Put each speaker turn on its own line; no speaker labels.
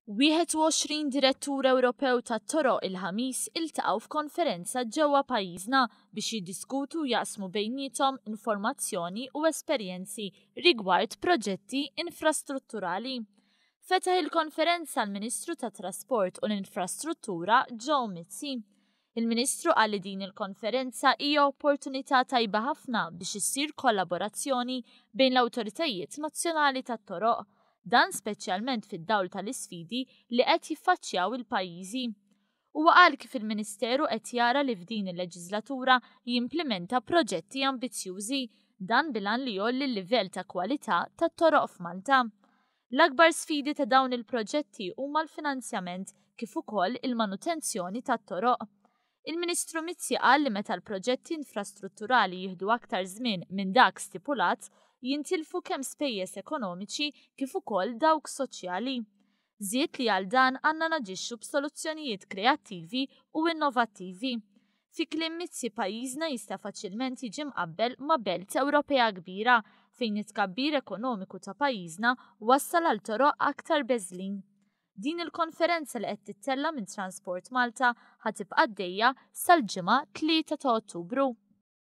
21 direttur Ewropew tat-toroq il-ħamis iltaqgħu f'konferenza ġewwa pajjiżna biex jiddiskutu jaqsmu bejniethom informazzjoni u esperjenzi rigward proġetti infrastrutturali. Fetaħ il-konferenza l-Ministru tat-Trasport u l-Infrastruttura Joe Mizzi. Il-Ministru qal li din il-konferenza hija opportunità tajba ħafna biex issir kollaborazzjoni bejn l-awtoritajiet nazzjonali tat-toroq, dan speċjalment fid-dawl tal-isfidi li qed jiffaċċjaw il-pajjiżi. Huwa qal kif il-Ministeru qed jara li f'din il-leġislatura jimplementa proġetti ambizzjużi, dan bilan li jolli l-livell ta' kwalità tat-toroq f'Malta. L-akbar sfidi ta' dawn il-proġetti huma l-finanzjament kif ukoll il-manutenzjoni tat-toroq. Il-Ministru Mizzi qal li meta l-proġetti infrastrutturali jieħdu aktar żmien minn dak stipulat, jintilfu kemm spejjeż ekonomiċi kif ukoll dawk soċjali. Żied li għal dan għandna naġixxu b'soluzzjonijiet kreattivi u innovattivi. Fi kliem Mizzi pajjiżna jista' faċilment jiġi mqabbel ma' belt Ewropea kbira fejn it-tkabbir ekonomiku ta' pajjiżna wassal għal toroq aktar beżlin. Din il-konferenza li qed titella minn Transport Malta ħatibqa' għaddejja sal-ġimgħa 3 ta' Ottubru.